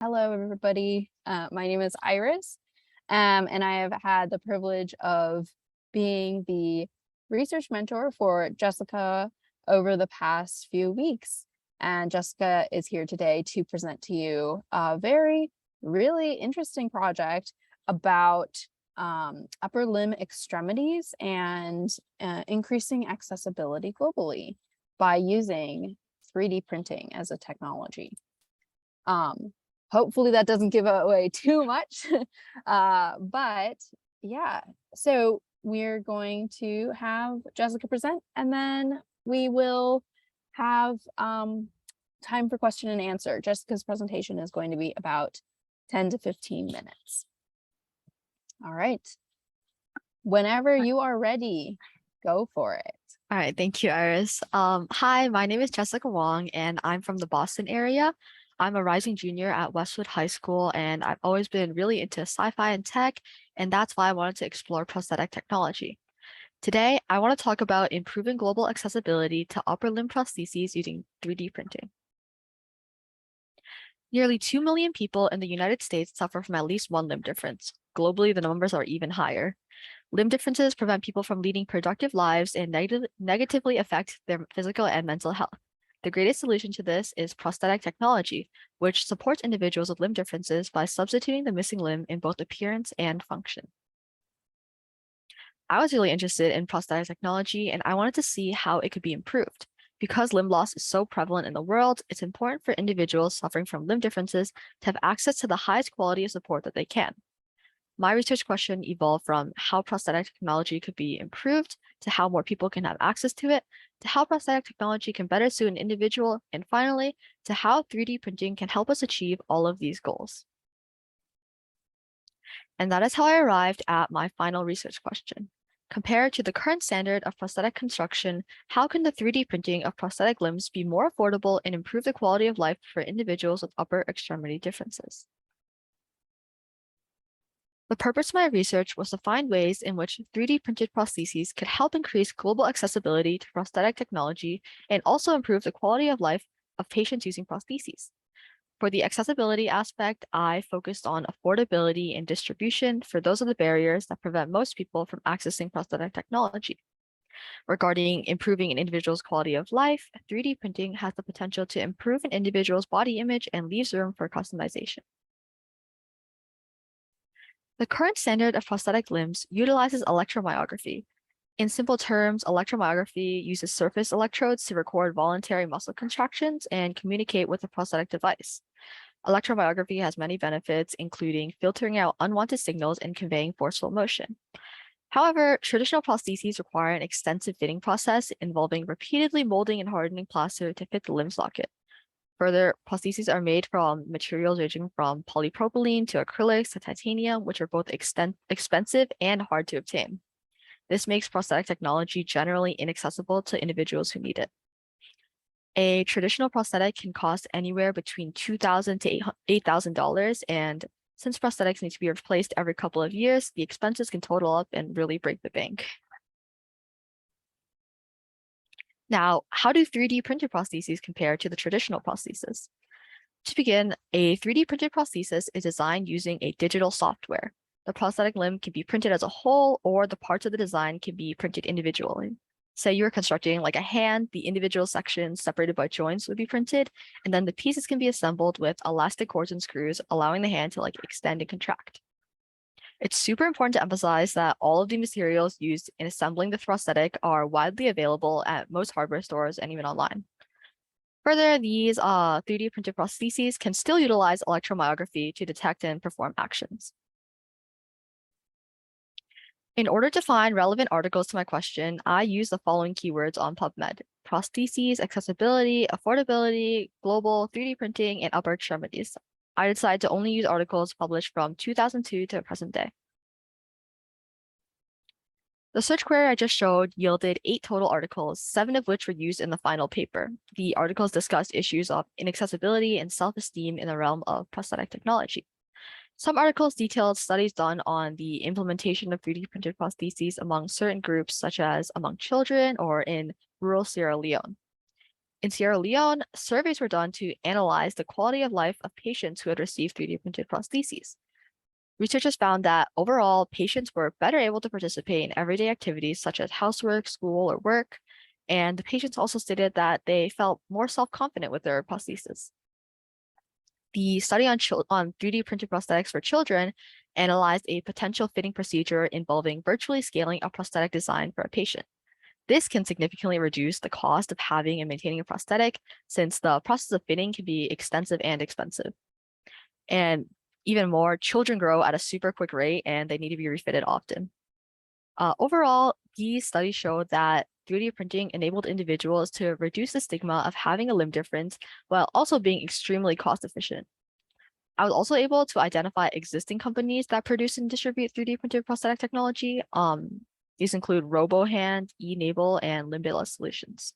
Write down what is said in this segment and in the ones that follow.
Hello, everybody. My name is Iris, and I have had the privilege of being the research mentor for Jessica over the past few weeks. And Jessica is here today to present to you a really interesting project about upper limb extremities and increasing accessibility globally by using 3D printing as a technology. Hopefully that doesn't give away too much, but yeah, so we're going to have Jessica present, and then we will have time for question and answer. Jessica's presentation is going to be about 10 to 15 minutes. All right, whenever you are ready, go for it. All right, thank you, Iris. Hi, my name is Jessica Wang, and I'm from the Boston area. I'm a rising junior at Westwood High School, and I've always been really into sci-fi and tech, and that's why I wanted to explore prosthetic technology. Today, I want to talk about improving global accessibility to upper limb prostheses using 3D printing. Nearly 2 million people in the United States suffer from at least one limb difference. Globally, the numbers are even higher. Limb differences prevent people from leading productive lives and negatively affect their physical and mental health. The greatest solution to this is prosthetic technology, which supports individuals with limb differences by substituting the missing limb in both appearance and function. I was really interested in prosthetic technology, and I wanted to see how it could be improved. Because limb loss is so prevalent in the world, it's important for individuals suffering from limb differences to have access to the highest quality of support that they can. My research question evolved from how prosthetic technology could be improved to how more people can have access to it, to how prosthetic technology can better suit an individual, and finally, to how 3D printing can help us achieve all of these goals. And that is how I arrived at my final research question. Compared to the current standard of prosthetic construction, how can the 3D printing of prosthetic limbs be more affordable and improve the quality of life for individuals with upper extremity differences? The purpose of my research was to find ways in which 3D printed prostheses could help increase global accessibility to prosthetic technology and also improve the quality of life of patients using prostheses. For the accessibility aspect, I focused on affordability and distribution, for those are the barriers that prevent most people from accessing prosthetic technology. Regarding improving an individual's quality of life, 3D printing has the potential to improve an individual's body image and leaves room for customization. The current standard of prosthetic limbs utilizes electromyography. In simple terms, electromyography uses surface electrodes to record voluntary muscle contractions and communicate with the prosthetic device. Electromyography has many benefits, including filtering out unwanted signals and conveying forceful motion. However, traditional prostheses require an extensive fitting process involving repeatedly molding and hardening plaster to fit the limb socket. Further, prostheses are made from materials ranging from polypropylene to acrylics to titanium, which are both expensive and hard to obtain. This makes prosthetic technology generally inaccessible to individuals who need it. A traditional prosthetic can cost anywhere between $2,000 to $8,000, and since prosthetics need to be replaced every couple of years, the expenses can total up and really break the bank. Now, how do 3D printed prostheses compare to the traditional prosthesis? To begin, a 3D printed prosthesis is designed using a digital software. The prosthetic limb can be printed as a whole, or the parts of the design can be printed individually. Say you're constructing like a hand, the individual sections separated by joints would be printed, and then the pieces can be assembled with elastic cords and screws, allowing the hand to extend and contract. It's super important to emphasize that all of the materials used in assembling the prosthetic are widely available at most hardware stores and even online. Further, these 3D printed prostheses can still utilize electromyography to detect and perform actions. In order to find relevant articles to my question, I use the following keywords on PubMed: prostheses, accessibility, affordability, global 3D printing, and upper extremities. I decided to only use articles published from 2002 to the present day. The search query I just showed yielded 8 total articles, 7 of which were used in the final paper. The articles discussed issues of inaccessibility and self-esteem in the realm of prosthetic technology. Some articles detailed studies done on the implementation of 3D printed prostheses among certain groups, such as among children or in rural Sierra Leone. In Sierra Leone, surveys were done to analyze the quality of life of patients who had received 3D printed prostheses. Researchers found that overall, patients were better able to participate in everyday activities such as housework, school, or work, and the patients also stated that they felt more self-confident with their prosthesis. The study on 3D printed prosthetics for children analyzed a potential fitting procedure involving virtually scaling a prosthetic design for a patient. This can significantly reduce the cost of having and maintaining a prosthetic, since the process of fitting can be extensive and expensive. And even more, children grow at a super quick rate and they need to be refitted often. Overall, these studies showed that 3D printing enabled individuals to reduce the stigma of having a limb difference while also being extremely cost efficient. I was also able to identify existing companies that produce and distribute 3D printed prosthetic technology. These include RoboHand, eNable, and Limbless Solutions.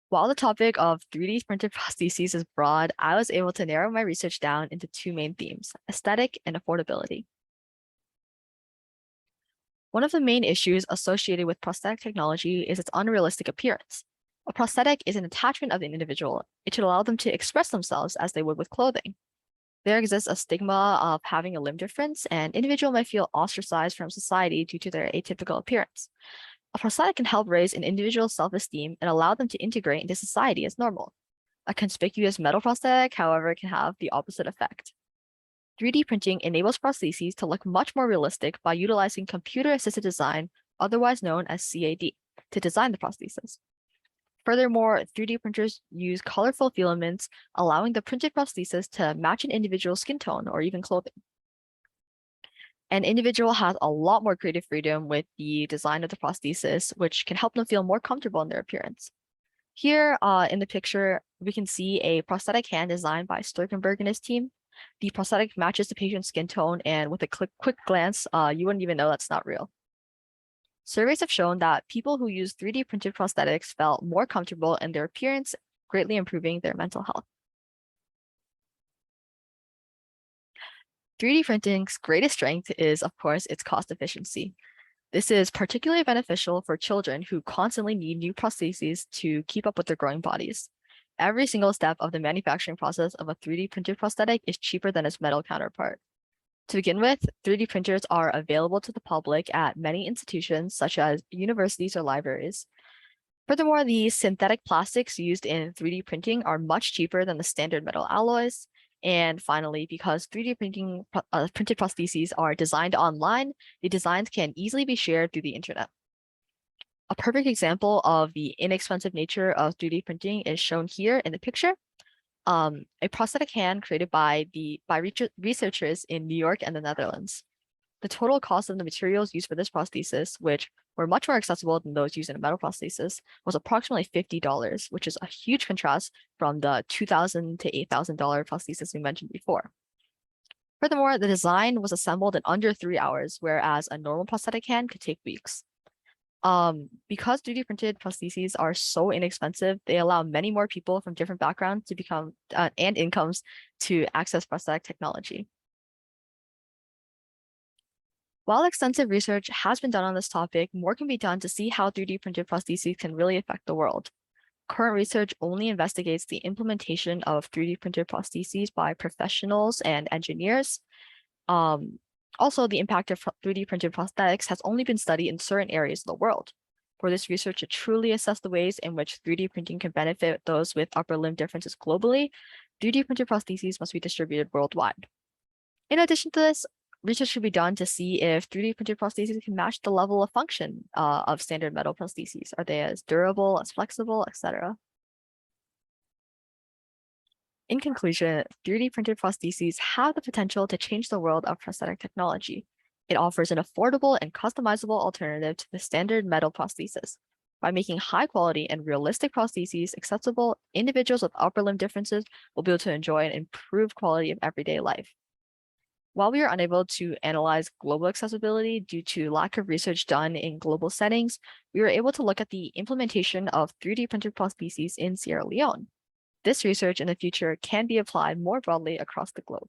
While the topic of 3D printed prostheses is broad, I was able to narrow my research down into two main themes: aesthetic and affordability. One of the main issues associated with prosthetic technology is its unrealistic appearance. A prosthetic is an attachment of an individual. It should allow them to express themselves as they would with clothing. There exists a stigma of having a limb difference, and individual might feel ostracized from society due to their atypical appearance. A prosthetic can help raise an individual's self-esteem and allow them to integrate into society as normal. A conspicuous metal prosthetic, however, can have the opposite effect. 3D printing enables prostheses to look much more realistic by utilizing computer-assisted design, otherwise known as CAD, to design the prosthesis. Furthermore, 3D printers use colorful filaments, allowing the printed prosthesis to match an individual's skin tone or even clothing. An individual has a lot more creative freedom with the design of the prosthesis, which can help them feel more comfortable in their appearance. Here in the picture, we can see a prosthetic hand designed by Sturkenberg and his team. The prosthetic matches the patient's skin tone, and with a quick glance, you wouldn't even know that's not real. Surveys have shown that people who use 3D printed prosthetics felt more comfortable in their appearance, greatly improving their mental health. 3D printing's greatest strength is, of course, its cost efficiency. This is particularly beneficial for children who constantly need new prostheses to keep up with their growing bodies. Every single step of the manufacturing process of a 3D printed prosthetic is cheaper than its metal counterpart. To begin with, 3D printers are available to the public at many institutions, such as universities or libraries. Furthermore, the synthetic plastics used in 3D printing are much cheaper than the standard metal alloys. And finally, because 3D printed prostheses are designed online, the designs can easily be shared through the internet. A perfect example of the inexpensive nature of 3D printing is shown here in the picture. A prosthetic hand created by researchers in New York and the Netherlands. The total cost of the materials used for this prosthesis, which were much more accessible than those used in a metal prosthesis, was approximately $50, which is a huge contrast from the $2,000 to $8,000 prosthesis we mentioned before. Furthermore, the design was assembled in under 3 hours, whereas a normal prosthetic hand could take weeks. Because 3D printed prostheses are so inexpensive, they allow many more people from different backgrounds to become and incomes to access prosthetic technology. While extensive research has been done on this topic, more can be done to see how 3D printed prostheses can really affect the world. Current research only investigates the implementation of 3D printed prostheses by professionals and engineers. Also, the impact of 3D printed prosthetics has only been studied in certain areas of the world. For this research to truly assess the ways in which 3D printing can benefit those with upper limb differences globally, 3D printed prostheses must be distributed worldwide. In addition to this, research should be done to see if 3D printed prostheses can match the level of function of standard metal prostheses. Are they as durable, as flexible, etc.? In conclusion, 3D printed prostheses have the potential to change the world of prosthetic technology. It offers an affordable and customizable alternative to the standard metal prosthesis. By making high quality and realistic prostheses accessible, individuals with upper limb differences will be able to enjoy an improved quality of everyday life. While we are unable to analyze global accessibility due to lack of research done in global settings, we were able to look at the implementation of 3D printed prostheses in Sierra Leone. This research in the future can be applied more broadly across the globe.